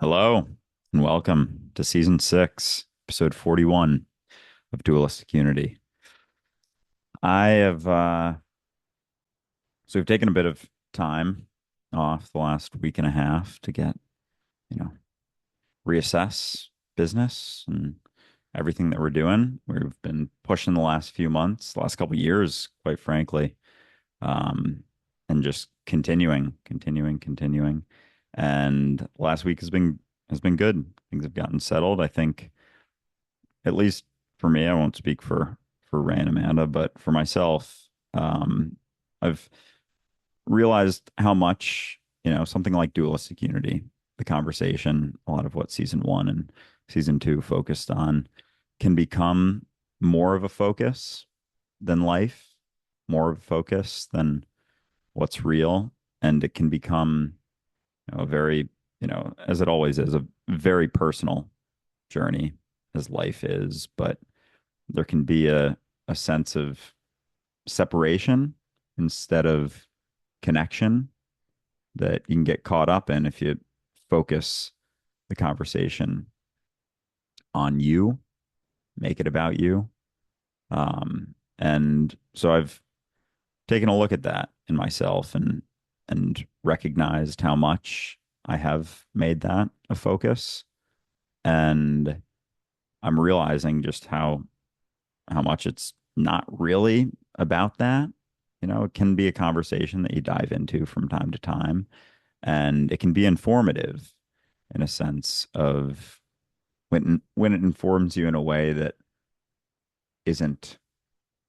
Hello and welcome to season 6, episode 41 of Dualistic Unity. I have so we've taken a bit of time off the last week and a half to get, you know, reassess business and everything that we're doing. We've been pushing the last few months, the last couple of years, quite frankly, um, and just continuing. And last week has been good. Things have gotten settled. I think at least for me, I won't speak for Ray and Amanda, but for myself, I've realized how much, something like dualistic unity, the conversation, a lot of what season 1 and season 2 focused on can become more of a focus than life, more of a focus than what's real. And it can become, a very, as it always is, a very personal journey as life is, but there can be a sense of separation instead of connection that you can get caught up in if you focus the conversation on you, make it about you. And so I've taken a look at that in myself and recognized how much I have made that a focus. And I'm realizing just how much it's not really about that. It can be a conversation that you dive into from time to time, and it can be informative in a sense of when it informs you in a way that isn't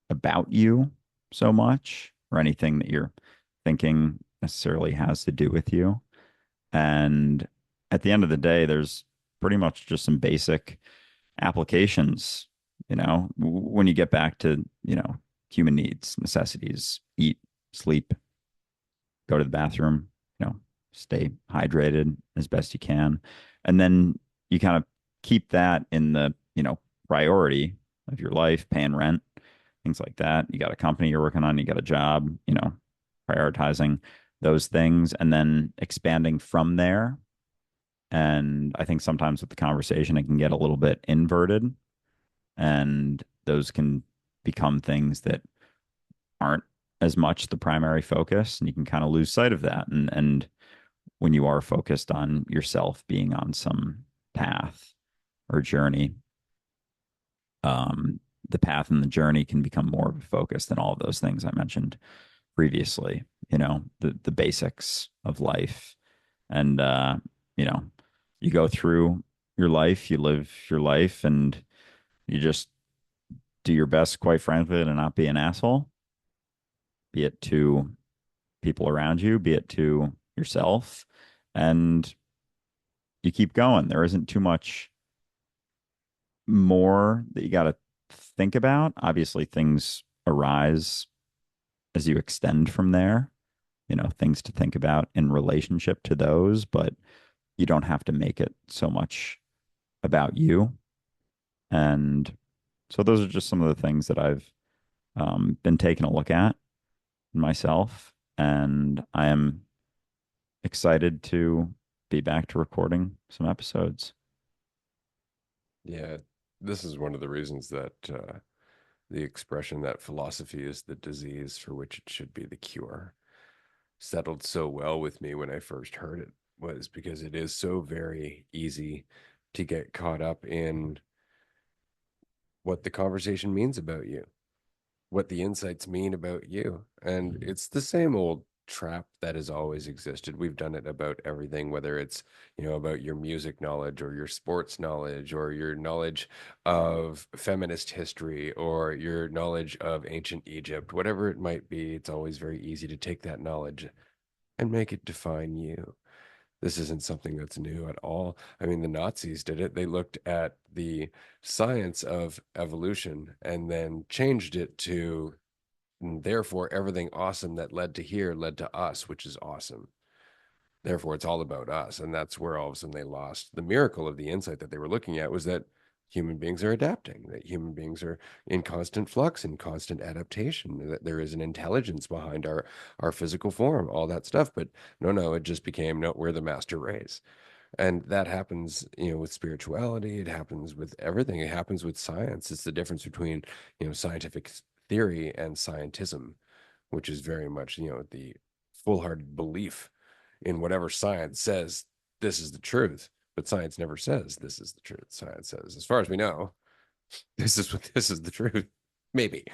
about you so much or anything that you're thinking necessarily has to do with you. And at the end of the day, there's pretty much just some basic applications, when you get back to, human needs, necessities, eat, sleep, go to the bathroom, stay hydrated as best you can. And then you kind of keep that in the, priority of your life, paying rent, things like that. You got a company you're working on, you got a job, prioritizing those things and then expanding from there. And I think sometimes with the conversation, it can get a little bit inverted, and those can become things that aren't as much the primary focus, and you can kind of lose sight of that. And when you are focused on yourself being on some path or journey, the path and the journey can become more of a focus than all of those things I mentioned previously. The basics of life, and you know, you go through your life, you live your life, and you just do your best, quite frankly, to not be an asshole, be it to people around you, be it to yourself, and you keep going. There isn't too much more that you got to think about. Obviously, things arise as you extend from there, things to think about in relationship to those, but you don't have to make it so much about you. And so those are just some of the things that I've been taking a look at myself, and I am excited to be back to recording some episodes. Yeah, this is one of the reasons that the expression that philosophy is the disease for which it should be the cure settled so well with me when I first heard it, was because it is so very easy to get caught up in what the conversation means about you, what the insights mean about you. And it's the same old trap that has always existed. We've done it about everything, whether it's, about your music knowledge or your sports knowledge or your knowledge of feminist history or your knowledge of ancient Egypt, whatever it might be. It's always very easy to take that knowledge and make it define you. This isn't something that's new at all. I mean, the Nazis did it. They looked at the science of evolution and then changed it to, and therefore, everything awesome that led to here led to us, which is awesome. Therefore, it's all about us. And that's where all of a sudden they lost. The miracle of the insight that they were looking at was that human beings are adapting, that human beings are in constant flux and constant adaptation, that there is an intelligence behind our physical form, all that stuff. But no, it just became, no, we're the master race. And that happens, with spirituality, it happens with everything. It happens with science. It's the difference between, scientific theory and scientism, which is very much, the full-hearted belief in whatever science says this is the truth. But science never says this is the truth. Science says, as far as we know, this is the truth. Maybe.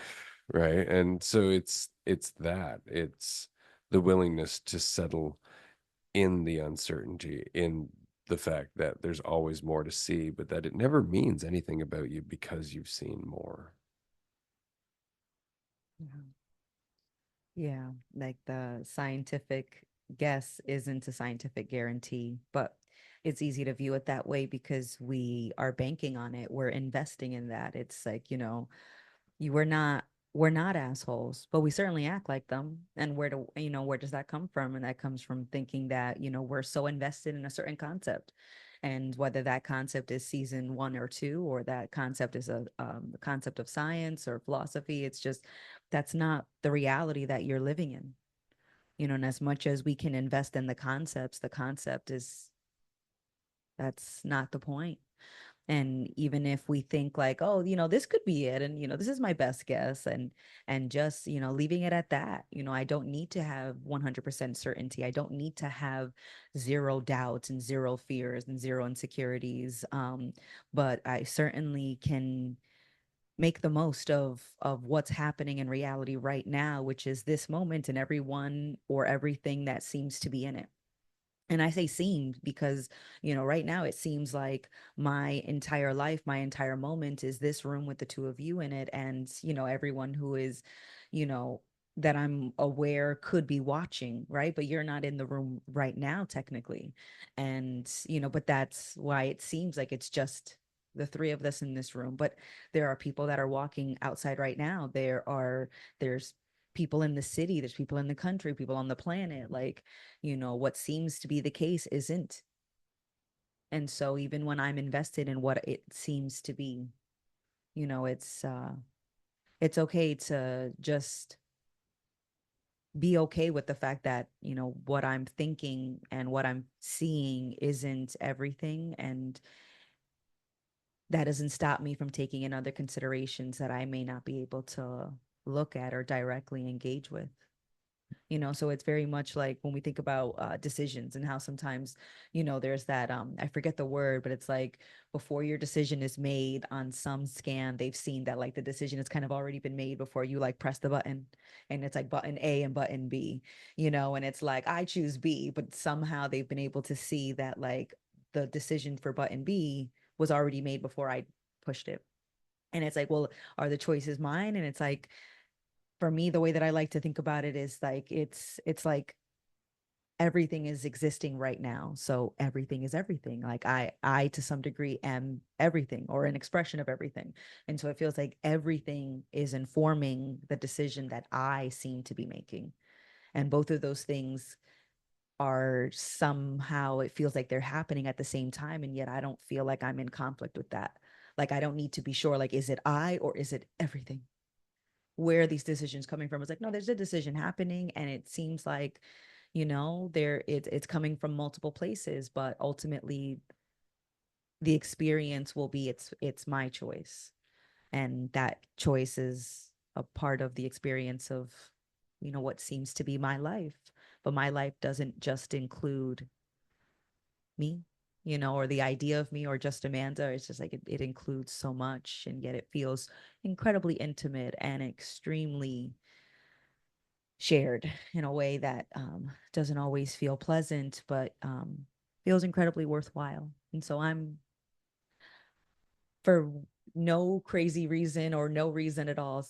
Right. And so it's the willingness to settle in the uncertainty, in the fact that there's always more to see, but that it never means anything about you because you've seen more. Yeah. Yeah, like the scientific guess isn't a scientific guarantee, but it's easy to view it that way because we are banking on it. We're investing in that. It's like, you we're not assholes, but we certainly act like them. And where does that come from? And that comes from thinking that, we're so invested in a certain concept. And whether that concept is season one or two, or that concept is a concept of science or philosophy, it's just that's not the reality that you're living in. And as much as we can invest in the concept is that's not the point. And even if we think like, oh, this could be it, and this is my best guess, and just leaving it at that. I don't need to have 100% certainty. I don't need to have zero doubts and zero fears and zero insecurities. But I certainly can make the most of what's happening in reality right now, which is this moment and everyone or everything that seems to be in it. And I say seemed because, right now it seems like my entire life, my entire moment is this room with the two of you in it. And, everyone who is, you know, that I'm aware could be watching, right? But you're not in the room right now, technically. And, but that's why it seems like it's just the three of us in this room. But there are people that are walking outside right now. There's people in the city, there's people in the country, people on the planet. Like, what seems to be the case isn't. And so even when I'm invested in what it seems to be, you know it's uh it's okay to just be okay with the fact that what I'm thinking and what I'm seeing isn't everything, and that doesn't stop me from taking in other considerations that I may not be able to look at or directly engage with. So it's very much like when we think about decisions, and how sometimes there's that I forget the word, but it's like before your decision is made on some scan, they've seen that like the decision has kind of already been made before you like press the button, and it's like button A and button B, and it's like I choose B, but somehow they've been able to see that like the decision for button B was already made before I pushed it. And it's like, well, are the choices mine? And it's like, for me, the way that I like to think about it is like it's like everything is existing right now. So everything is everything. Like I to some degree am everything, or an expression of everything. And so it feels like everything is informing the decision that I seem to be making. And both of those things are somehow, it feels like they're happening at the same time. And yet I don't feel like I'm in conflict with that. Like I don't need to be sure, like, is it I or is it everything? Where are these decisions coming from? It's like, no, there's a decision happening, and it seems like, it's coming from multiple places, but ultimately the experience will be it's my choice. And that choice is a part of the experience of, what seems to be my life. But my life doesn't just include me, or the idea of me, or just Amanda. It's just like it includes so much, and yet it feels incredibly intimate and extremely shared in a way that doesn't always feel pleasant, but feels incredibly worthwhile. And so for no crazy reason or no reason at all,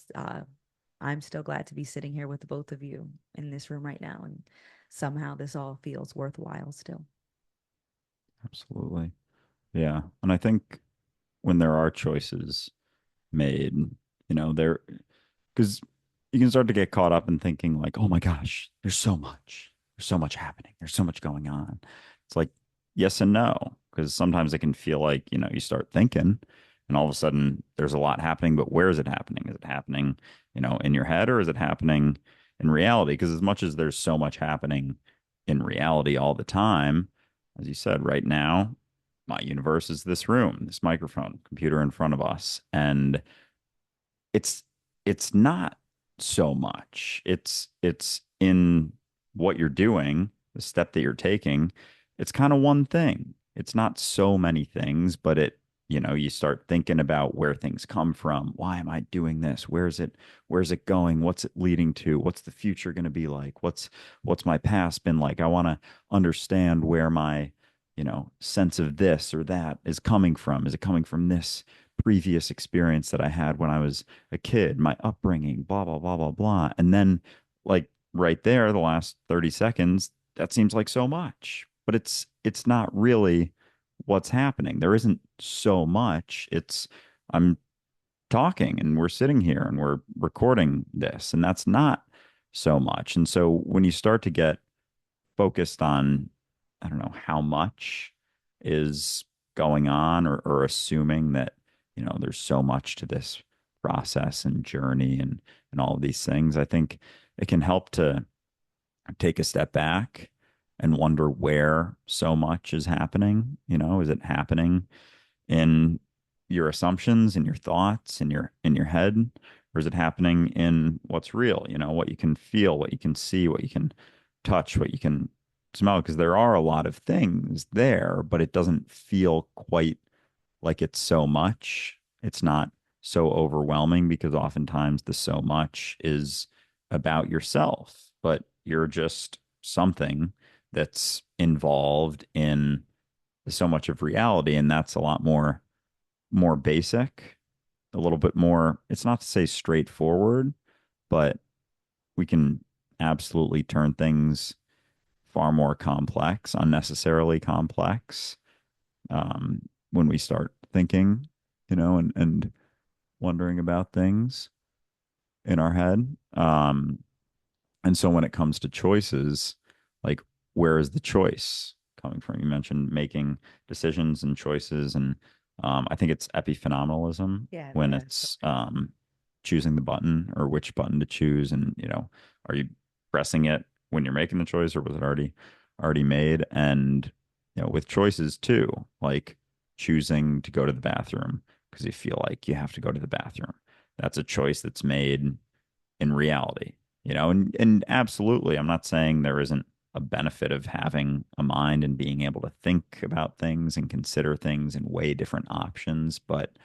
I'm still glad to be sitting here with both of you in this room right now. And somehow this all feels worthwhile still. Absolutely. Yeah. And I think when there are choices made, there, because you can start to get caught up in thinking like, oh my gosh, there's so much happening, there's so much going on. It's like yes and no, because sometimes it can feel like, you start thinking and all of a sudden there's a lot happening, but where is it happening? Is it happening, in your head, or is it happening in reality? Because as much as there's so much happening in reality all the time, as you said, right now, my universe is this room, this microphone, computer in front of us. And it's it's not so much. It's in what you're doing, the step that you're taking. It's kind of one thing. It's not so many things, but you start thinking about where things come from. Why am I doing this? Where's it going? What's it leading to? What's the future going to be like? What's my past been like? I want to understand where my, sense of this or that is coming from. Is it coming from this previous experience that I had when I was a kid, my upbringing, blah, blah, blah, blah, blah. And then, like, right there, the last 30 seconds, that seems like so much, but it's not really what's happening. There isn't so much. I'm talking and we're sitting here and we're recording this, and that's not so much. And so when you start to get focused on, I don't know, how much is going on, or assuming that, there's so much to this process and journey and all of these things, I think it can help to take a step back and wonder where so much is happening. Is it happening in your assumptions, in your thoughts, in your head, or is it happening in what's real? What you can feel, what you can see, what you can touch, what you can smell? Because there are a lot of things there, but it doesn't feel quite like it's so much. It's not so overwhelming because oftentimes the so much is about yourself, but you're just something that's involved in so much of reality, and that's a lot more basic, a little bit more, it's not to say straightforward, but we can absolutely turn things far more complex, unnecessarily complex, when we start thinking, and wondering about things in our head. And so when it comes to choices, like, where is the choice coming from? You mentioned making decisions and choices, and I think it's epiphenomenalism Yeah, when yeah. it's choosing the button or which button to choose, and are you pressing it when you're making the choice, or was it already made? And with choices too, like choosing to go to the bathroom because you feel like you have to go to the bathroom. That's a choice that's made in reality, and absolutely, I'm not saying there isn't a benefit of having a mind and being able to think about things and consider things and weigh different options, but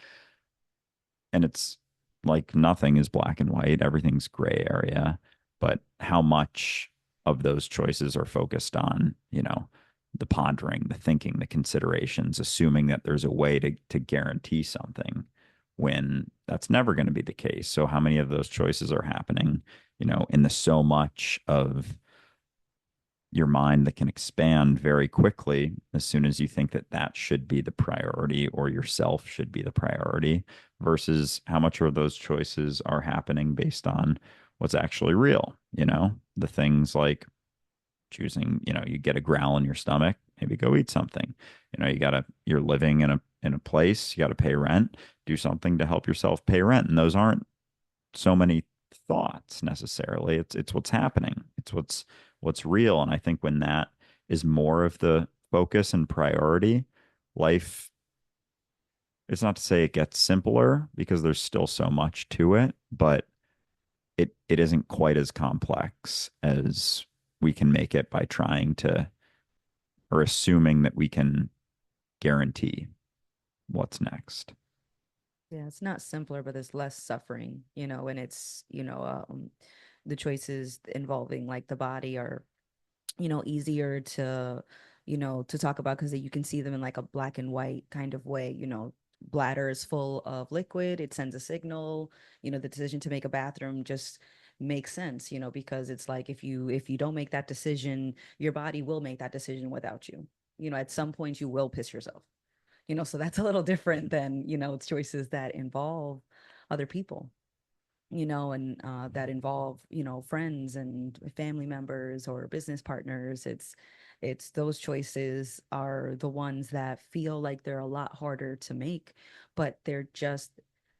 and it's like nothing is black and white, everything's gray area, but how much of those choices are focused on, the pondering, the thinking, the considerations, assuming that there's a way to guarantee something when that's never going to be the case. So how many of those choices are happening, in the so much of your mind that can expand very quickly as soon as you think that that should be the priority or yourself should be the priority, versus how much of those choices are happening based on what's actually real, the things like choosing, you get a growl in your stomach, maybe go eat something. You're living in a place, you got to pay rent, do something to help yourself pay rent. And those aren't so many thoughts necessarily. It's what's happening. It's what's real. And I think when that is more of the focus and priority, life, it's not to say it gets simpler because there's still so much to it, but it isn't quite as complex as we can make it by trying to, or assuming that we can guarantee what's next. Yeah, it's not simpler, but there's less suffering, and it's, the choices involving like the body are, easier to talk about because you can see them in like a black and white kind of way. Bladder is full of liquid, it sends a signal. The decision to make a bathroom just makes sense, because it's like if you don't make that decision, your body will make that decision without you. At some point you will piss yourself. So that's a little different than, choices that involve other people, and that involve, friends and family members or business partners. It's those choices are the ones that feel like they're a lot harder to make, but they're just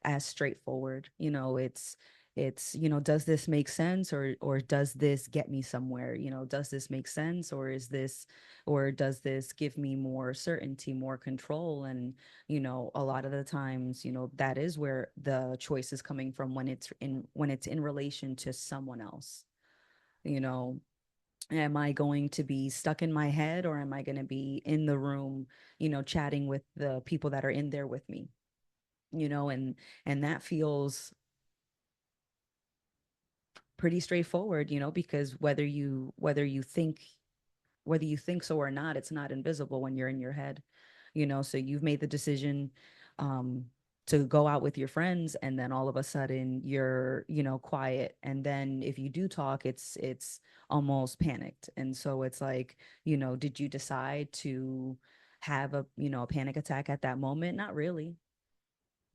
as straightforward. It's It's, does this make sense, or does this get me somewhere? Does this make sense, or does this give me more certainty, more control? And, a lot of the times, that is where the choice is coming from, when it's in relation to someone else. You know, am I going to be stuck in my head, or am I going to be in the room, chatting with the people that are in there with me? And that feels pretty straightforward, because whether you think so or not, it's not invisible when you're in your head. So you've made the decision, um to go out with your friends, and then all of a sudden you're, quiet, and then if you do talk, it's almost panicked. And so it's like, did you decide to have a panic attack at that moment? Not really.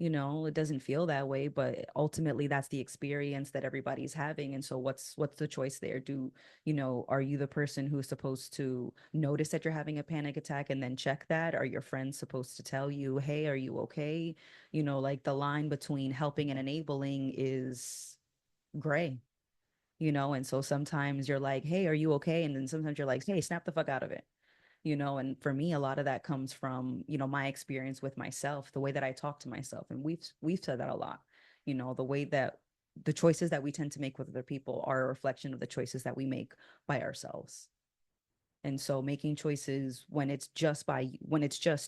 It doesn't feel that way, but ultimately that's the experience that everybody's having. And so what's the choice there? Are you the person who's supposed to notice that you're having a panic attack and then check that? Are your friends supposed to tell you, hey, are you okay? Like, the line between helping and enabling is gray. And so sometimes you're like, hey, are you okay? And then sometimes you're like, hey, snap the fuck out of it. And for me, a lot of that comes from, my experience with myself, the way that I talk to myself. And we've said that a lot. The way that the choices that we tend to make with other people are a reflection of the choices that we make by ourselves. And so making choices when it's just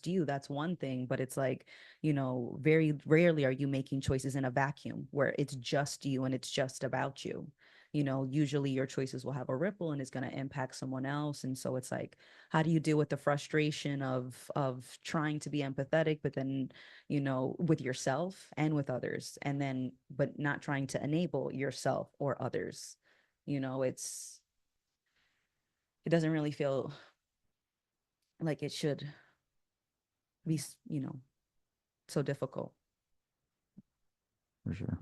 you, that's one thing. But it's like, very rarely are you making choices in a vacuum where it's just you and it's just about you. Usually your choices will have a ripple and it's going to impact someone else. And so it's like, how do you deal with the frustration of trying to be empathetic, but then, with yourself and with others, and then but not trying to enable yourself or others? It doesn't really feel like it should be, so difficult. For sure.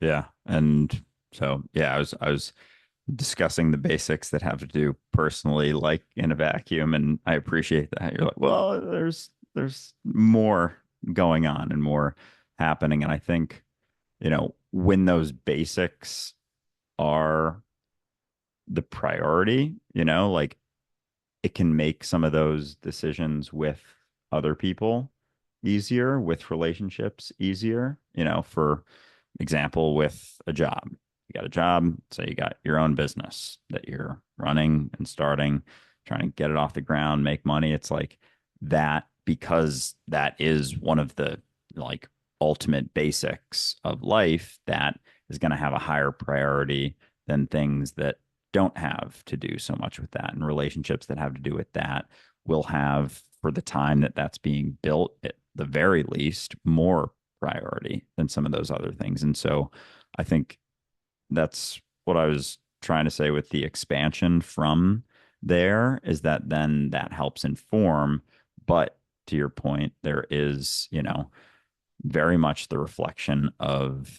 Yeah. And so, yeah, I was discussing the basics that have to do personally, like in a vacuum. And I appreciate that. You're like, well, there's more going on and more happening. And I think, when those basics are the priority, like it can make some of those decisions with other people easier, with relationships easier, for example, with a job. You got a job, so you got your own business that you're running and starting, trying to get it off the ground, make money. It's like that, because that is one of the like ultimate basics of life, that is going to have a higher priority than things that don't have to do so much with that. And relationships that have to do with that will have, for the time that that's being built, at the very least, more priority than some of those other things. And so I think that's what I was trying to say with the expansion from there, is that then that helps inform. But to your point, there is, very much the reflection of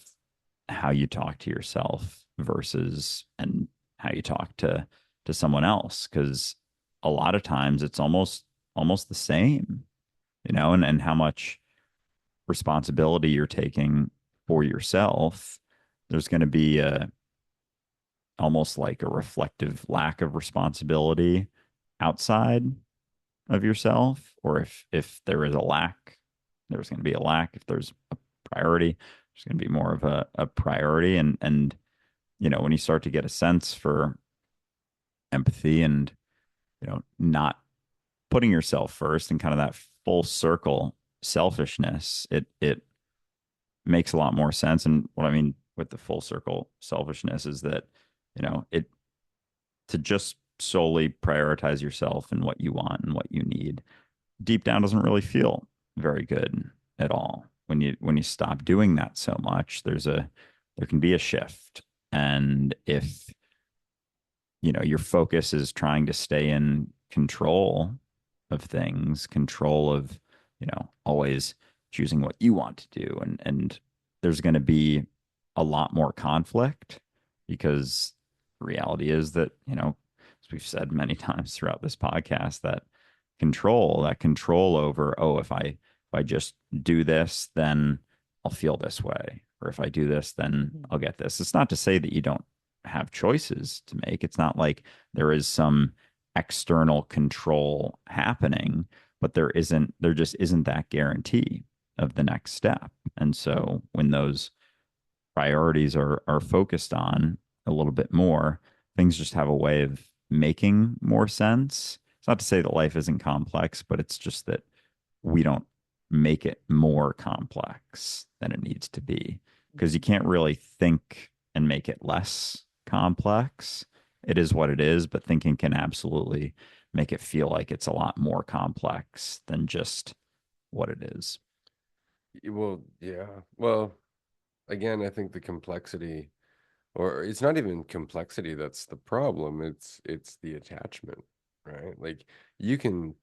how you talk to yourself versus and how you talk to someone else, because a lot of times it's almost the same, and how much responsibility you're taking for yourself. There's going to be a almost like a reflective lack of responsibility outside of yourself, or if there is a lack, there's going to be a lack. If there's a priority, there's going to be more of a priority. And when you start to get a sense for empathy and, not putting yourself first, and kind of that full circle selfishness, it makes a lot more sense. And what I mean with the full circle selfishness is that, it to just solely prioritize yourself and what you want and what you need deep down doesn't really feel very good at all. When you stop doing that so much, there can be a shift. And if, your focus is trying to stay in control of things, control of, always choosing what you want to do. And there's going to be a lot more conflict, because the reality is that, as we've said many times throughout this podcast, that control over, oh, if I just do this, then I'll feel this way. or if I do this, then Mhm. I'll get this. It's not to say that you don't have choices to make. It's not like there is some external control happening, but there just isn't that guarantee of the next step. And so when those priorities are focused on a little bit more, things just have a way of making more sense. It's not to say that life isn't complex, but it's just that we don't make it more complex than it needs to be because you can't really think and make it less complex. It is what it is, but thinking can absolutely make it feel like it's a lot more complex than just what it is. Well, yeah. Well, again, I think the complexity, or it's not even complexity that's the problem. It's the attachment, right? Like you can,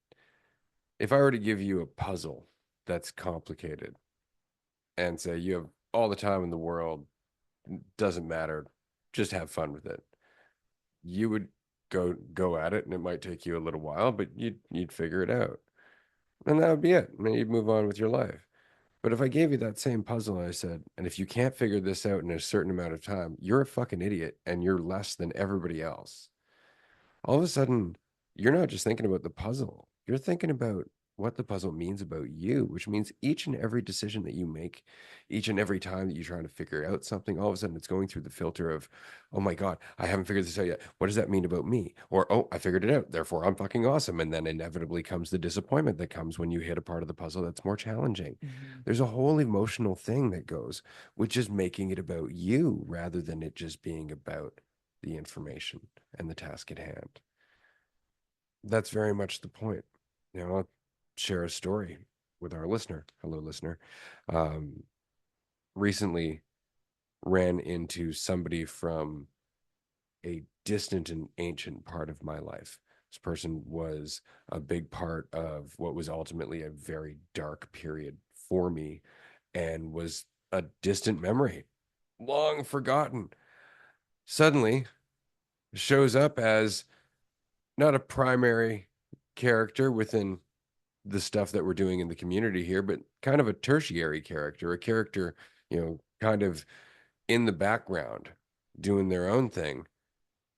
if I were to give you a puzzle that's complicated and say you have all the time in the world, doesn't matter, just have fun with it. You would go at it, and it might take you a little while, but you'd figure it out, and that would be it. And you'd move on with your life. But if I gave you that same puzzle and I said, and if you can't figure this out in a certain amount of time, you're a fucking idiot and you're less than everybody else. All of a sudden, you're not just thinking about the puzzle, you're thinking about what the puzzle means about you, which means each and every decision that you make, each and every time that you're trying to figure out something, all of a sudden it's going through the filter of, oh my God, I haven't figured this out yet. What does that mean about me? Or, oh, I figured it out. Therefore, I'm fucking awesome. And then inevitably comes the disappointment that comes when you hit a part of the puzzle that's more challenging. Mhm. There's a whole emotional thing that goes with just making it about you rather than it just being about the information and the task at hand. That's very much the point. I'll share a story with our listener. Hello, listener. Um, Recently ran into somebody from a distant and ancient part of my life. This person was a big part of what was ultimately a very dark period for me and was a distant memory, long forgotten. Suddenly shows up as not a primary character within the stuff that we're doing in the community here, but kind of a tertiary character, a character, kind of in the background, doing their own thing,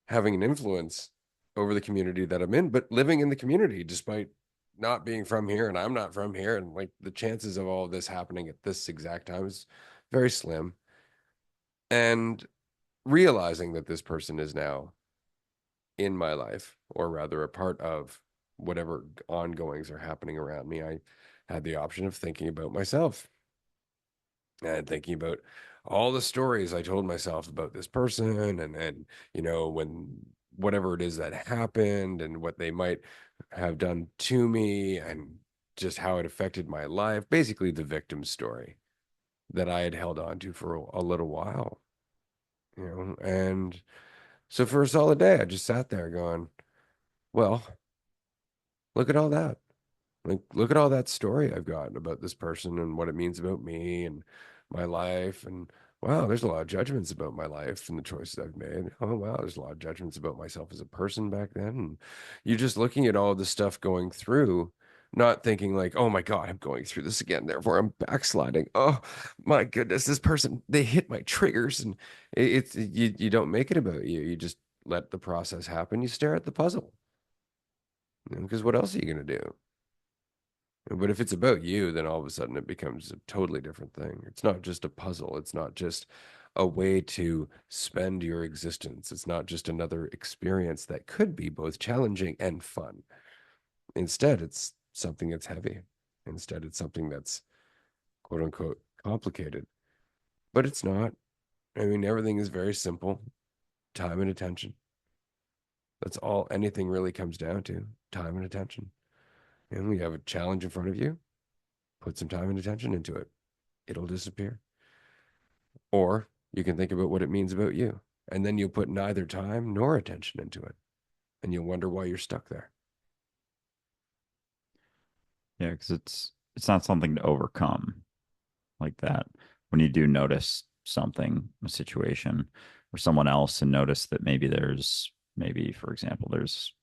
having an influence over the community that I'm in, but living in the community despite not being from here and I'm not from here. And like the chances of all of this happening at this exact time is very slim. And realizing that this person is now in my life, or rather a part of whatever ongoings are happening around me, I had the option of thinking about myself and thinking about all the stories I told myself about this person and when whatever it is that happened and what they might have done to me and just how it affected my life, basically the victim story that I had held on to for a little while, and so for a solid day I just sat there going, well, look at all that. Like, look at all that story I've got about this person and what it means about me and my life. And wow, there's a lot of judgments about my life and the choices I've made. Oh, wow, there's a lot of judgments about myself as a person back then. And you're just looking at all of this stuff going through, not thinking like, oh my God, I'm going through this again. Therefore, I'm backsliding. Oh my goodness, this person, they hit my triggers. And you don't make it about you. You just let the process happen. You stare at the puzzle. Because what else are you going to do? But if it's about you, then all of a sudden it becomes a totally different thing. It's not just a puzzle. It's not just a way to spend your existence. It's not just another experience that could be both challenging and fun. Instead, it's something that's heavy. Instead, it's something that's quote unquote complicated. But it's not. I mean, everything is very simple. Time and attention. That's all anything really comes down to. Time and attention. And we have a challenge in front of you. Put some time and attention into it. It'll disappear. Or you can think about what it means about you. And then you'll put neither time nor attention into it. And you'll wonder why you're stuck there. Yeah, because it's not something to overcome like that. When you do notice something, a situation, or someone else, and notice that maybe, for example, there's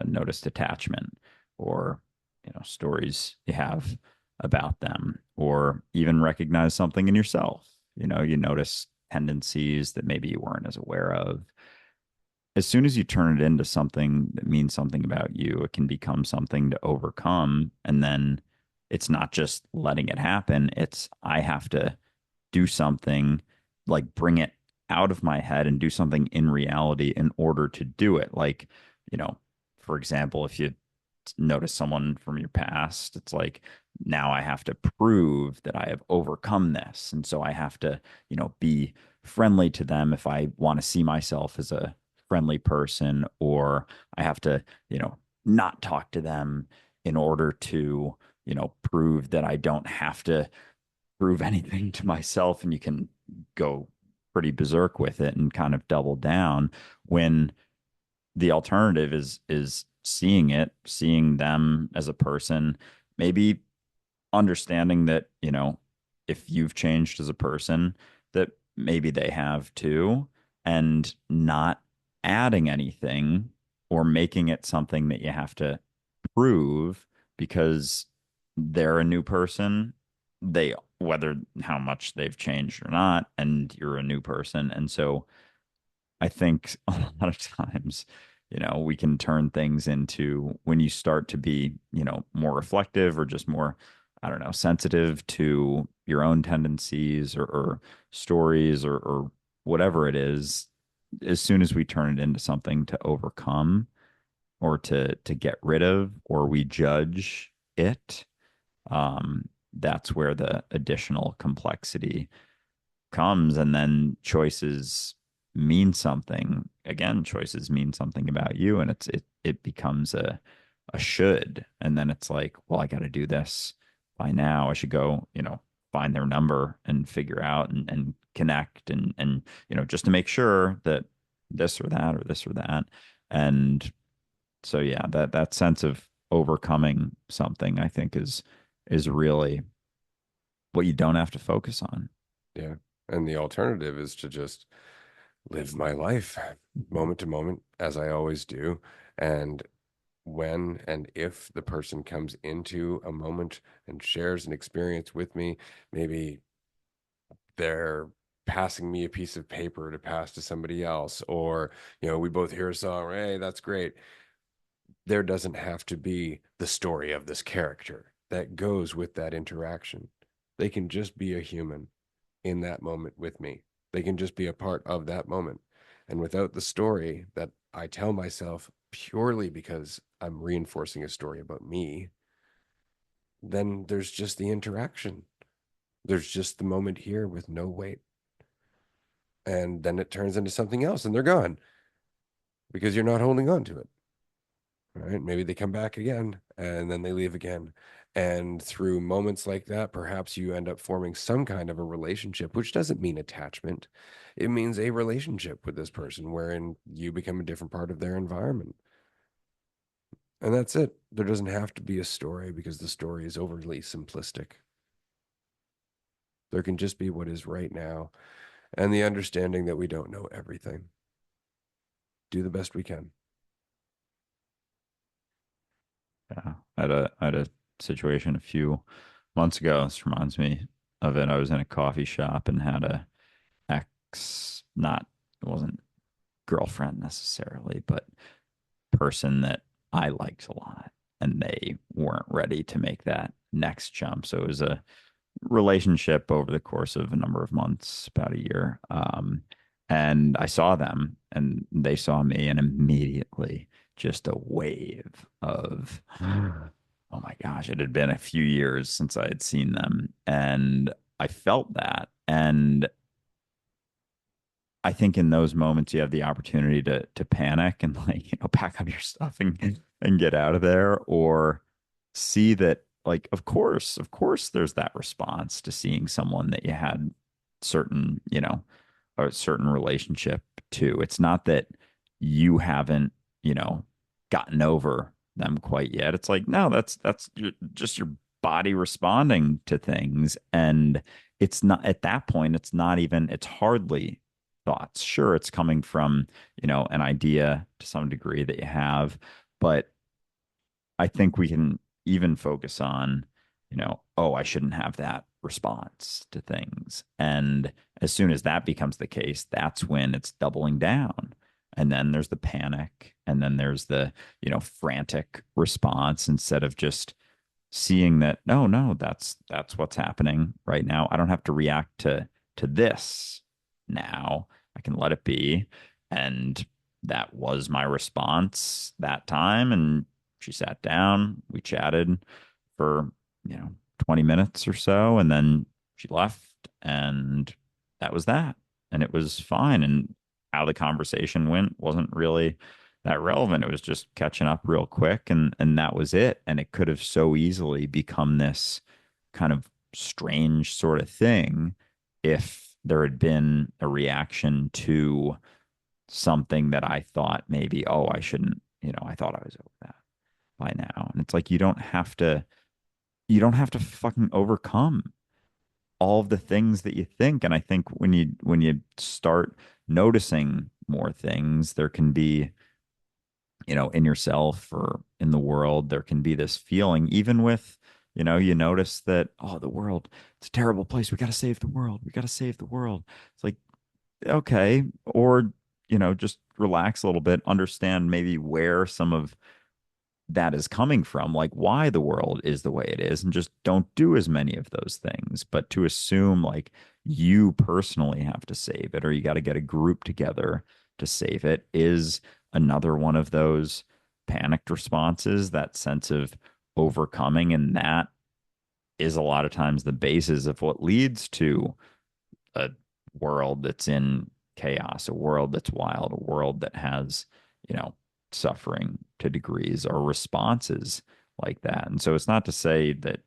noticed attachment, or stories you have about them, or even recognize something in yourself you notice tendencies that maybe you weren't as aware of. As soon as you turn it into something that means something about you, it can become something to overcome. And then it's not just letting it happen, it's I have to do something, like bring it out of my head and do something in reality in order to do it. Like, you know, for example, if you notice someone from your past, it's like now I have to prove that I have overcome this. And so I have to, be friendly to them if I want to see myself as a friendly person, or I have to, not talk to them in order to, prove that I don't have to prove anything to myself. And you can go pretty berserk with it and kind of double down when the alternative is seeing it, seeing them as a person, maybe understanding that, if you've changed as a person, that maybe they have too, and not adding anything or making it something that you have to prove because they're a new person. They, whether how much they've changed or not, and you're a new person. And so I think a lot of times, we can turn things into when you start to be, more reflective or just more, I don't know, sensitive to your own tendencies or stories or whatever it is. As soon as we turn it into something to overcome or to get rid of, or we judge it, that's where the additional complexity comes. And then choices mean something. Again, choices mean something about you, and it becomes a should. And then it's like, well, I got to do this by now. I should go, find their number and figure out and connect and just to make sure that this or that or this or that. And so yeah, that sense of overcoming something, I think, is really what you don't have to focus on. Yeah. And the alternative is to just live my life moment to moment as I always do. And when and if the person comes into a moment and shares an experience with me, maybe they're passing me a piece of paper to pass to somebody else, or, we both hear a song, hey, that's great. There doesn't have to be the story of this character that goes with that interaction. They can just be a human in that moment with me. They can just be a part of that moment. And without the story that I tell myself purely because I'm reinforcing a story about me, then there's just the interaction. There's just the moment here with no weight. And then it turns into something else and they're gone because you're not holding on to it. Right? Maybe they come back again and then they leave again. And through moments like that, perhaps you end up forming some kind of a relationship, which doesn't mean attachment. It means a relationship with this person wherein you become a different part of their environment. And that's it. There doesn't have to be a story because the story is overly simplistic. There can just be what is right now and the understanding that we don't know everything. Do the best we can. Yeah. I had a situation a few months ago. This reminds me of it. I was in a coffee shop and had a ex, not, it wasn't girlfriend necessarily, but person that I liked a lot. And they weren't ready to make that next jump. So it was a relationship over the course of a number of months, about a year. And I saw them and they saw me, and immediately just a wave of, oh my gosh, it had been a few years since I had seen them. And I felt that. And I think in those moments you have the opportunity to panic and, like, pack up your stuff and get out of there, or see that, like, of course there's that response to seeing someone that you had certain, a certain relationship to. It's not that you haven't, you know, gotten over them quite yet. It's like, no, that's just your body responding to things. And it's not at that point, it's hardly thoughts. Sure, it's coming from, an idea to some degree that you have, but I think we can even focus on, oh, I shouldn't have that response to things. And as soon as that becomes the case, that's when it's doubling down. And then there's the panic, and then there's the, frantic response instead of just seeing that, no, no, that's what's happening right now. I don't have to react to this now. I can let it be. And that was my response that time. And she sat down, we chatted for, you know, 20 minutes or so, and then she left, and that was that. And it was fine. And how the conversation went wasn't really that relevant. It was just catching up real quick, and that was it. And it could have so easily become this kind of strange sort of thing if there had been a reaction to something that I thought maybe, oh, I shouldn't, I thought I was over that by now. And it's like you don't have to fucking overcome all of the things that you think. And I think when you start noticing more things, there can be, in yourself or in the world, there can be this feeling, even with, you notice that, oh, the world, it's a terrible place. We got to save the world. We got to save the world. It's like, okay. Or, just relax a little bit, understand maybe where some of that is coming from, like why the world is the way it is, and just don't do as many of those things. But to assume like you personally have to save it, or you got to get a group together to save it, is another one of those panicked responses, that sense of overcoming. And that is a lot of times the basis of what leads to a world that's in chaos, a world that's wild, a world that has, you know, suffering to degrees, or responses like that. And so it's not to say that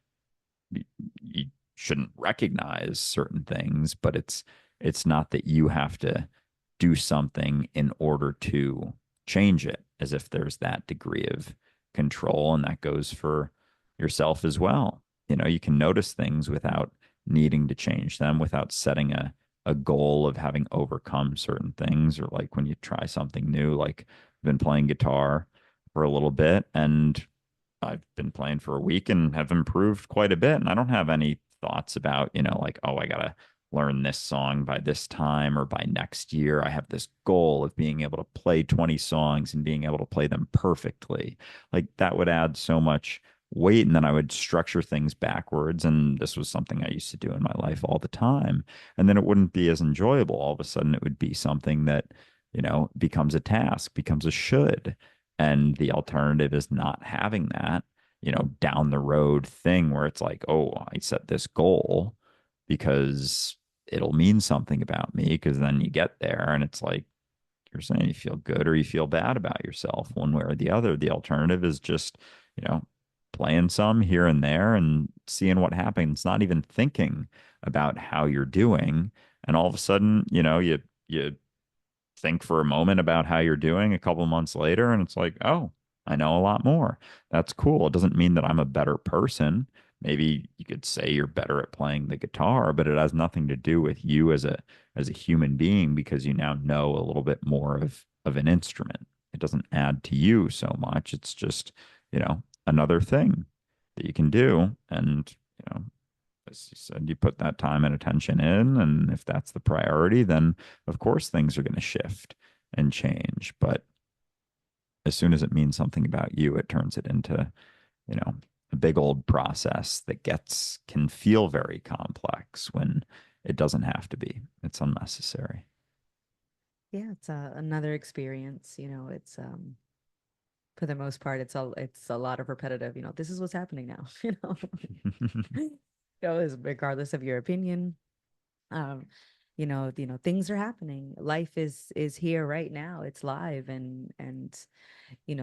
you shouldn't recognize certain things, but it's not that you have to do something in order to change it, as if there's that degree of control. And that goes for yourself as well. You can notice things without needing to change them, without setting a goal of having overcome certain things. Or like when you try something new, like I've been playing guitar for a little bit, and I've been playing for a week and have improved quite a bit. And I don't have any thoughts about, like, oh, I gotta learn this song by this time, or by next year. I have this goal of being able to play 20 songs and being able to play them perfectly. Like that would add so much weight, and then I would structure things backwards. And this was something I used to do in my life all the time. And then it wouldn't be as enjoyable. All of a sudden, it would be something that, becomes a task, becomes a should. And the alternative is not having that, down the road thing where it's like, oh, I set this goal because it'll mean something about me. Because then you get there and it's like you're saying, you feel good or you feel bad about yourself, one way or the other. The alternative is just, you know, playing some here and there and seeing what happens, not even thinking about how you're doing. And all of a sudden, you think for a moment about how you're doing a couple months later, and it's like, oh, I know a lot more. That's cool. It doesn't mean that I'm a better person. Maybe you could say you're better at playing the guitar, but it has nothing to do with you as a human being, because you now know a little bit more of an instrument. It doesn't add to you so much. It's just, another thing that you can do. And, as you said, you put that time and attention in, and if that's the priority, then of course things are going to shift and change. But as soon as it means something about you, it turns it into, you know, a big old process that can feel very complex when it doesn't have to be. It's unnecessary. Yeah, it's another experience. It's for the most part, it's a lot of repetitive. This is what's happening now. Is regardless of your opinion, um, things are happening. Life is here right now. It's live, and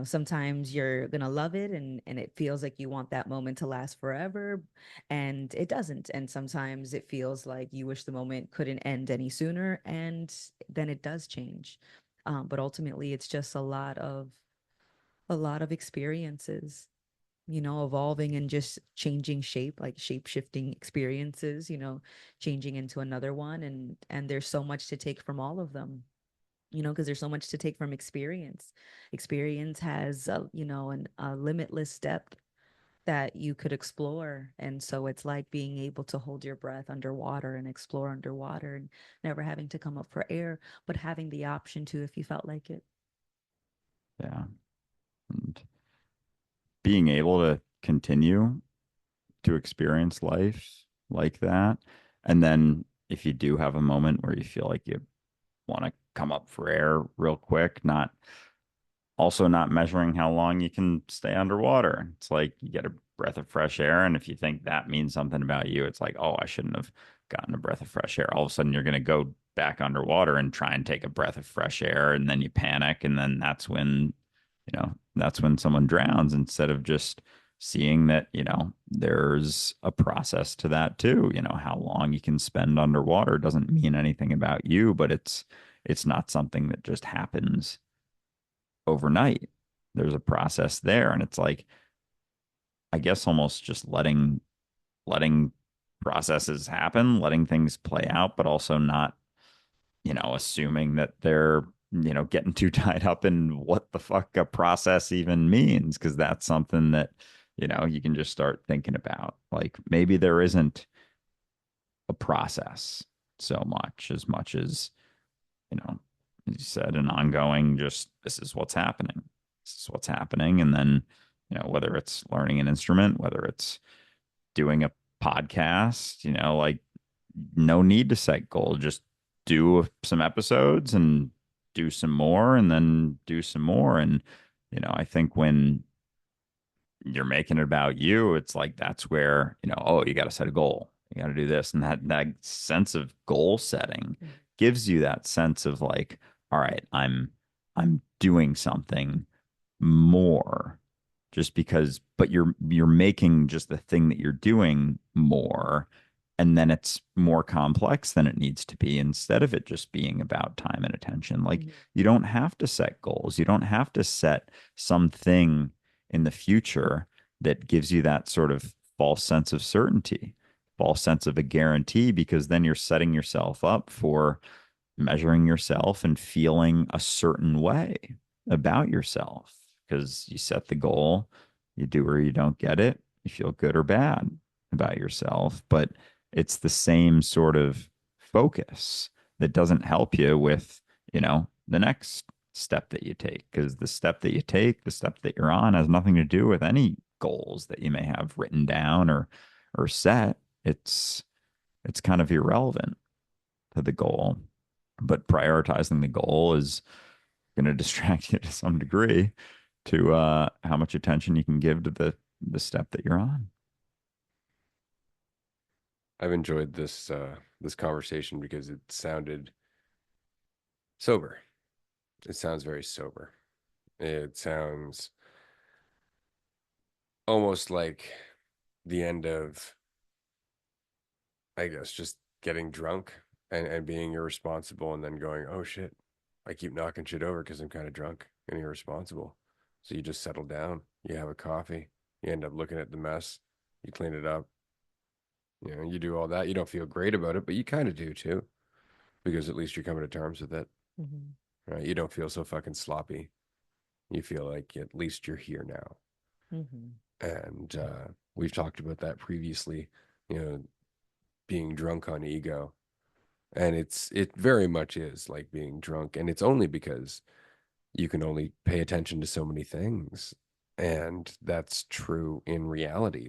sometimes you're gonna love it, and it feels like you want that moment to last forever, and it doesn't. And sometimes it feels like you wish the moment couldn't end any sooner, and then it does change. But ultimately, it's just a lot of experiences, evolving and just changing shape, like shape shifting experiences, changing into another one. And there's so much to take from all of them, because there's so much to take from experience. Experience has, a limitless depth. that you could explore. And so it's like being able to hold your breath underwater and explore underwater and never having to come up for air, but having the option to if you felt like it. Yeah. And being able to continue to experience life like that. And then if you do have a moment where you feel like you want to come up for air real quick, not also not measuring how long you can stay underwater. It's like you get a breath of fresh air, and if you think that means something about you, it's like, oh, I shouldn't have gotten a breath of fresh air. All of a sudden, you're going to go back underwater and try and take a breath of fresh air, and then you panic, and then that's when someone drowns instead of just seeing that, there's a process to that too. How long you can spend underwater doesn't mean anything about you, but it's not something that just happens overnight. There's a process there. And it's like, I guess almost just letting processes happen, letting things play out, but also not, assuming that they're, getting too tied up in what the fuck a process even means. Cause that's something that, you can just start thinking about. Like maybe there isn't a process so much as as you said, an ongoing, just this is what's happening. This is what's happening. And then, whether it's learning an instrument, whether it's doing a podcast, like no need to set goals. Just do some episodes and do some more and then do some more. And, I think when you're making it about you, it's like that's where, oh, you got to set a goal. You got to do this. And that sense of goal setting gives you that sense of like, all right, I'm doing something more just because, but you're making just the thing that you're doing more, and then it's more complex than it needs to be instead of it just being about time and attention. Like you don't have to set goals. You don't have to set something in the future that gives you that sort of false sense of certainty, false sense of a guarantee, because then you're setting yourself up for measuring yourself and feeling a certain way about yourself because you set the goal, you do or you don't get it, you feel good or bad about yourself. But it's the same sort of focus that doesn't help you with, the next step that you take, because the step that you take, the step that you're on has nothing to do with any goals that you may have written down or set. It's kind of irrelevant to the goal, but prioritizing the goal is going to distract you to some degree to how much attention you can give to the step that you're on. I've enjoyed this conversation because it sounded sober. It sounds very sober. It sounds almost like the end of, I guess, just getting drunk and being irresponsible and then going, oh shit, I keep knocking shit over because I'm kind of drunk and irresponsible. So you just settle down, you have a coffee, you end up looking at the mess, you clean it up, you do all that. You don't feel great about it, but you kind of do too, because at least you're coming to terms with it, right? You don't feel so fucking sloppy. You feel like at least you're here now. And we've talked about that previously, being drunk on ego. And it very much is like being drunk. And it's only because you can only pay attention to so many things. And that's true in reality.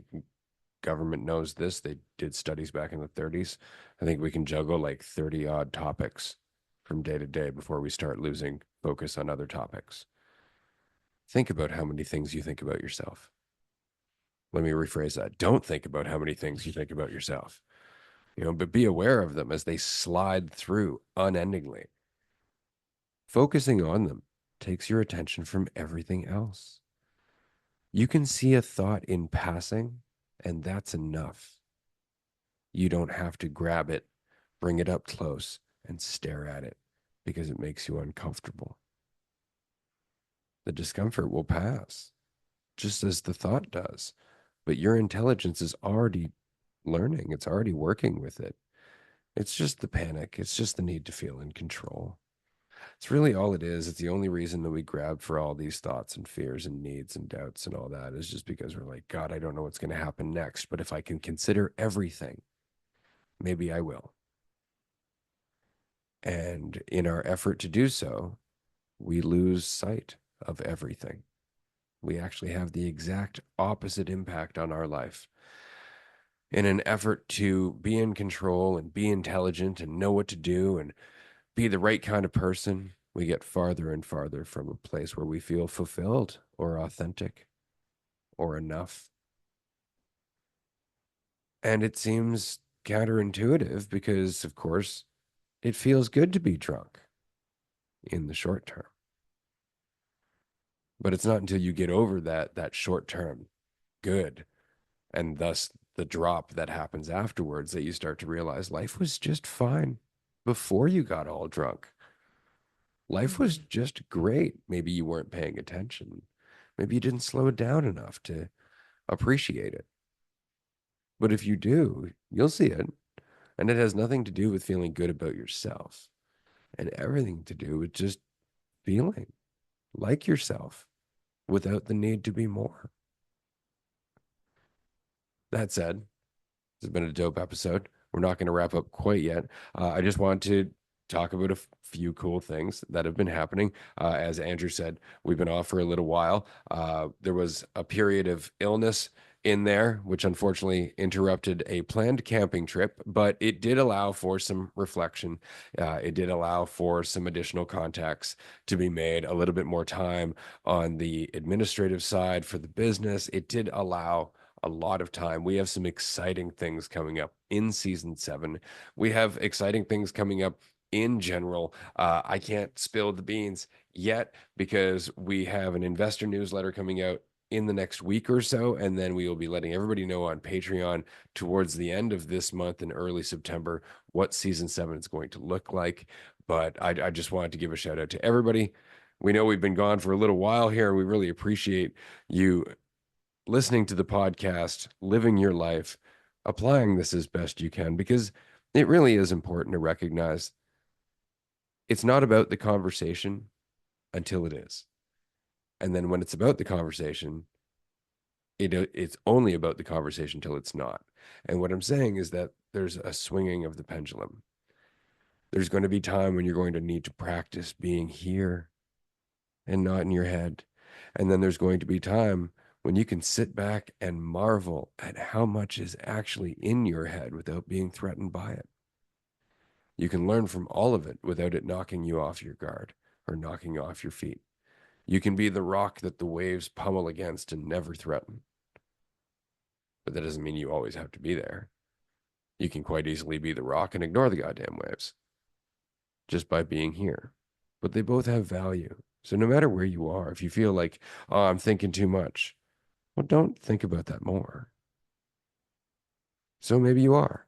Government knows this. They did studies back in the 30s. I think we can juggle like 30 odd topics from day to day before we start losing focus on other topics. Think about how many things you think about yourself. Let me rephrase that. Don't think about how many things you think about yourself, but be aware of them as they slide through unendingly. Focusing on them takes your attention from everything else. You can see a thought in passing, and that's enough. You don't have to grab it, bring it up close, and stare at it because it makes you uncomfortable. The discomfort will pass, just as the thought does. But your intelligence is already learning, it's already working with it. It's just the panic, it's just the need to feel in control. It's really all it is. It's the only reason that we grab for all these thoughts and fears and needs and doubts and all that is just because we're like, God, I don't know what's going to happen next. But if I can consider everything, maybe I will. And in our effort to do so, we lose sight of everything. We actually have the exact opposite impact on our life. In an effort to be in control and be intelligent and know what to do and be the right kind of person, we get farther and farther from a place where we feel fulfilled or authentic or enough. And it seems counterintuitive because, of course, it feels good to be drunk in the short term. But it's not until you get over that short term good and thus the drop that happens afterwards that you start to realize life was just fine before you got all drunk. Life was Mhm. just great. Maybe you weren't paying attention. Maybe you didn't slow it down enough to appreciate it. But if you do, you'll see it. And it has nothing to do with feeling good about yourself and everything to do with just feeling like yourself without the need to be more. That said, this has been a dope episode. We're not going to wrap up quite yet. I just want to talk about a few cool things that have been happening. As Andrew said, we've been off for a little while. There was a period of illness in there, which unfortunately interrupted a planned camping trip, but it did allow for some reflection. It did allow for some additional contacts to be made, a little bit more time on the administrative side for the business. It did allow a lot of time. We have some exciting things coming up in season 7. We have exciting things coming up in general. I can't spill the beans yet because we have an investor newsletter coming out in the next week or so, and then we will be letting everybody know on Patreon towards the end of this month in early September what season 7 is going to look like. But I just wanted to give a shout out to everybody. We know we've been gone for a little while here, and we really appreciate you listening to the podcast, living your life, applying this as best you can, because it really is important to recognize it's not about the conversation until it is. And then when it's about the conversation, it's only about the conversation until it's not. And what I'm saying is that there's a swinging of the pendulum. There's going to be time when you're going to need to practice being here and not in your head. And then there's going to be time when you can sit back and marvel at how much is actually in your head without being threatened by it. You can learn from all of it without it knocking you off your guard or knocking you off your feet. You can be the rock that the waves pummel against and never threaten. But that doesn't mean you always have to be there. You can quite easily be the rock and ignore the goddamn waves just by being here. But they both have value. So no matter where you are, if you feel like, oh, I'm thinking too much, well, don't think about that more. So maybe you are.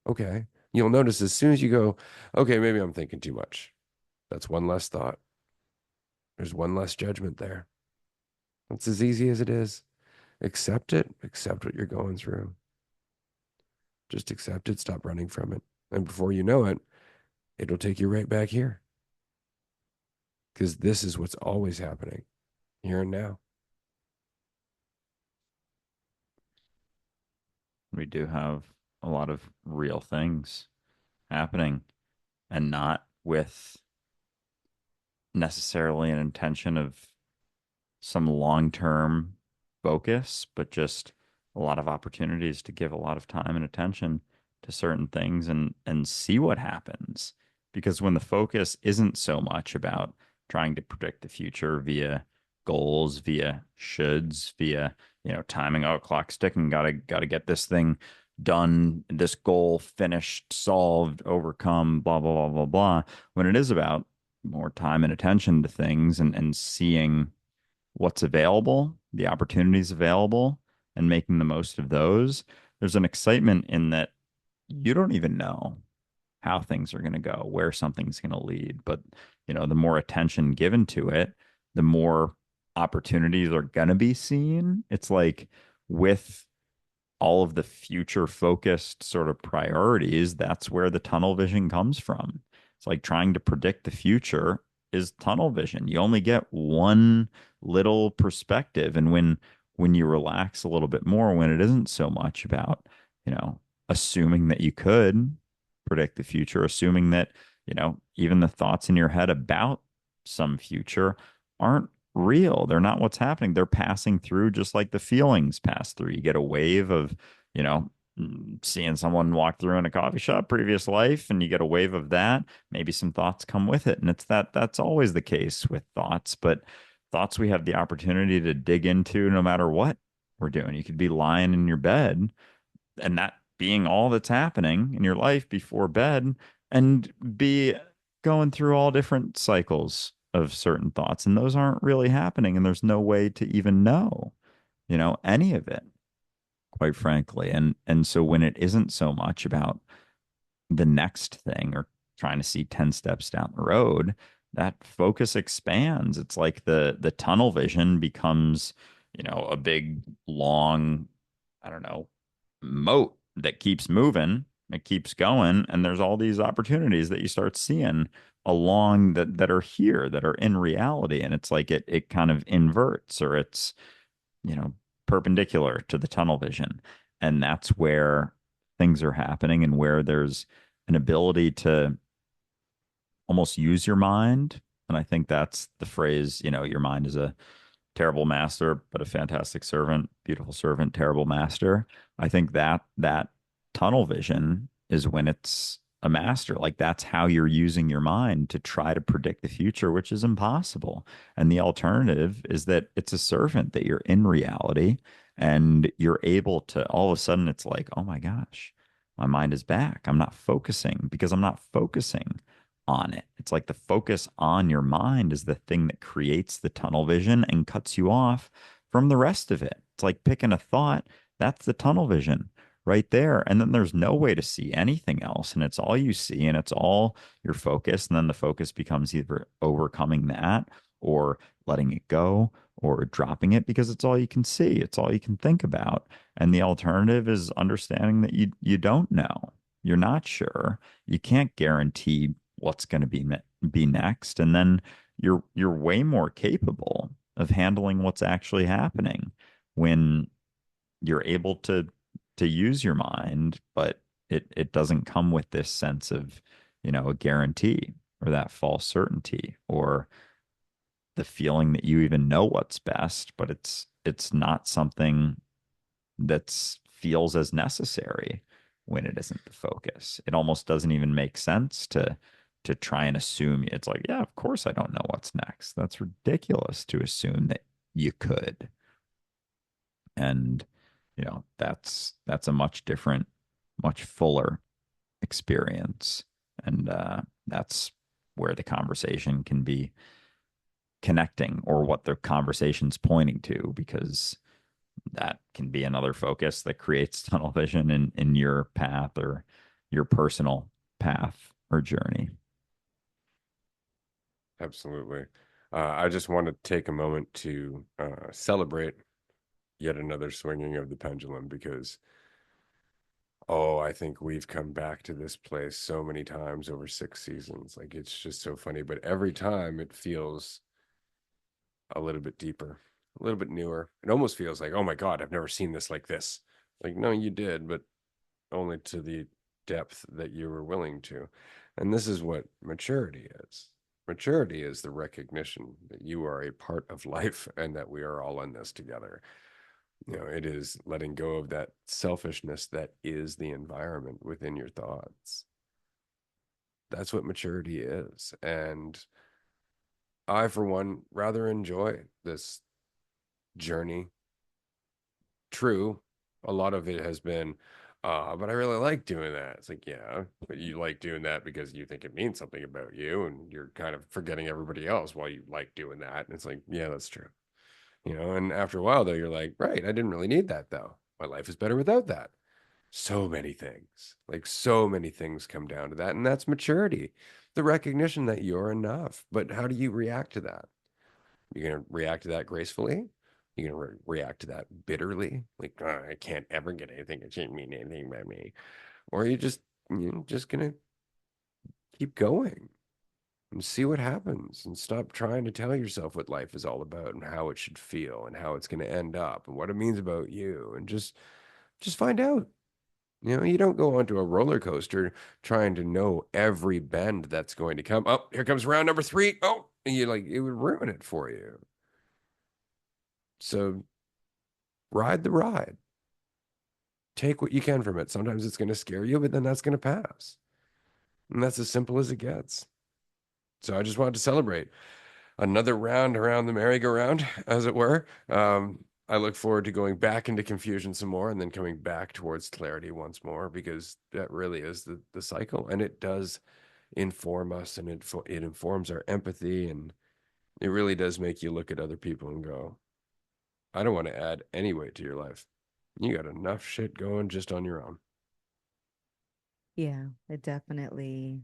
Okay. You'll notice as soon as you go, okay, maybe I'm thinking too much. That's one less thought. There's one less judgment there. It's as easy as it is. Accept it. Accept what you're going through. Just accept it. Stop running from it. And before you know it, it'll take you right back here. Because this is what's always happening here and now. We do have a lot of real things happening and not with necessarily an intention of some long-term focus, but just a lot of opportunities to give a lot of time and attention to certain things and see what happens. Because when the focus isn't so much about trying to predict the future via goals, via shoulds, via, timing, oh, clock's ticking, gotta get this thing done, this goal finished, solved, overcome, blah, blah, blah, blah, blah. When it is about more time and attention to things and seeing what's available, the opportunities available, and making the most of those. There's an excitement in that you don't even know how things are going to go, where something's going to lead. But, the more attention given to it, the more opportunities are going to be seen. It's like with all of the future focused sort of priorities, that's where the tunnel vision comes from. It's like trying to predict the future is tunnel vision. You only get one little perspective. And when you relax a little bit more, when it isn't so much about, you know, assuming that you could predict the future, assuming that, even the thoughts in your head about some future aren't real. They're not what's happening. They're passing through just like the feelings pass through. You get a wave of, you know, seeing someone walk through in a coffee shop previous life, and you get a wave of that. Maybe some thoughts come with it. And that's always the case with thoughts, but thoughts we have the opportunity to dig into no matter what we're doing. You could be lying in your bed and that being all that's happening in your life before bed, and be going through all different cycles of certain thoughts. And those aren't really happening. And there's no way to even know, any of it, quite frankly. And so when it isn't so much about the next thing or trying to see 10 steps down the road, that focus expands. It's like the tunnel vision becomes, a big long, I don't know, moat that keeps moving, it keeps going, and there's all these opportunities that you start seeing along that are here, that are in reality. And it's like it kind of inverts, or it's, you know, perpendicular to the tunnel vision. And that's where things are happening, and where there's an ability to almost use your mind. And I think that's the phrase, your mind is a terrible master, but a fantastic servant, beautiful servant, terrible master. I think that tunnel vision is when it's a master. Like that's how you're using your mind to try to predict the future, which is impossible. And the alternative is that it's a servant, that you're in reality and you're able to, all of a sudden it's like, oh my gosh, my mind is back. I'm not focusing because I'm not focusing on it. It's like the focus on your mind is the thing that creates the tunnel vision and cuts you off from the rest of it. It's like picking a thought. That's the tunnel vision right there. And then there's no way to see anything else. And it's all you see, and it's all your focus. And then the focus becomes either overcoming that, or letting it go, or dropping it, because it's all you can see. It's all you can think about. And the alternative is understanding that you don't know. You're not sure. You can't guarantee what's going to be next, and then you're way more capable of handling what's actually happening when you're able to use your mind, but it doesn't come with this sense of, a guarantee, or that false certainty, or the feeling that you even know what's best, but it's not something that feels as necessary when it isn't the focus. It almost doesn't even make sense to try and assume. It's like, yeah, of course I don't know what's next. That's ridiculous to assume that you could. And that's a much different, much fuller experience. And that's where the conversation can be connecting, or what the conversation's pointing to, because that can be another focus that creates tunnel vision in your path, or your personal path or journey. Absolutely. I just want to take a moment to celebrate yet another swinging of the pendulum, because, oh, I think we've come back to this place so many times over 6 seasons. Like, it's just so funny. But every time it feels a little bit deeper, a little bit newer. It almost feels like, oh my God, I've never seen this like this. Like, no, you did, but only to the depth that you were willing to. And this is what maturity is. Maturity is the recognition that you are a part of life and that we are all in this together. It is letting go of that selfishness that is the environment within your thoughts. That's what maturity is. And I, for one, rather enjoy this journey. True, a lot of it has been, but I really like doing that. It's like, yeah, but you like doing that because you think it means something about you, and you're kind of forgetting everybody else while you like doing that. And it's like, yeah, that's true. And after a while, though, you're like, right, I didn't really need that, though. My life is better without that. So many things, like so many things come down to that. And that's maturity, the recognition that you're enough. But how do you react to that? You're going to react to that gracefully. You're going to react to that bitterly. Like, "Oh, I can't ever get anything. It shouldn't mean anything about me." Or are you just going to keep going? and see what happens, and stop trying to tell yourself what life is all about and how it should feel and how it's going to end up and what it means about you, and just find out. You know, you don't go onto a roller coaster trying to know every bend that's going to come. Oh, here comes round number 3. Oh, and you like, it would ruin it for you. So ride the ride. Take what you can from it. Sometimes it's going to scare you, but then that's going to pass. And that's as simple as it gets. So I just wanted to celebrate another round around the merry-go-round, as it were. I look forward to going back into confusion some more and then coming back towards clarity once more, because that really is the cycle. And it does inform us, and it informs our empathy. And it really does make you look at other people and go, I don't want to add any weight to your life. You got enough shit going just on your own. Yeah, it definitely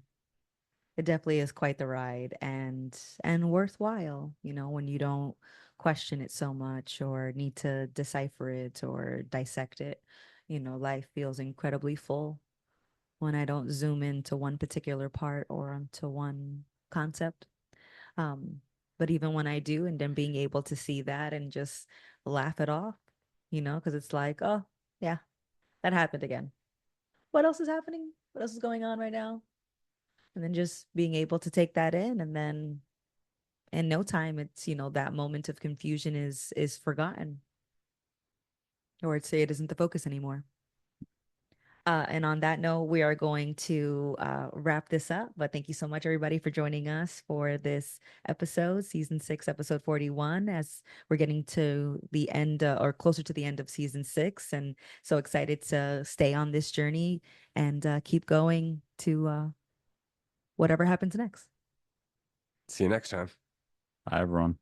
is quite the ride, and worthwhile, when you don't question it so much or need to decipher it or dissect it. Life feels incredibly full when I don't zoom into one particular part or onto one concept. Um, but even when I do, and then being able to see that and just laugh it off, because it's like, oh, yeah, that happened again. What else is happening? What else is going on right now? And then just being able to take that in, and then in no time, it's, that moment of confusion is forgotten, or I'd say it isn't the focus anymore. And on that note, we are going to wrap this up. But thank you so much, everybody, for joining us for this episode, season 6, episode 41, as we're getting to the end or closer to the end of season 6. And so excited to stay on this journey and keep going to whatever happens next. See you next time. Bye, everyone.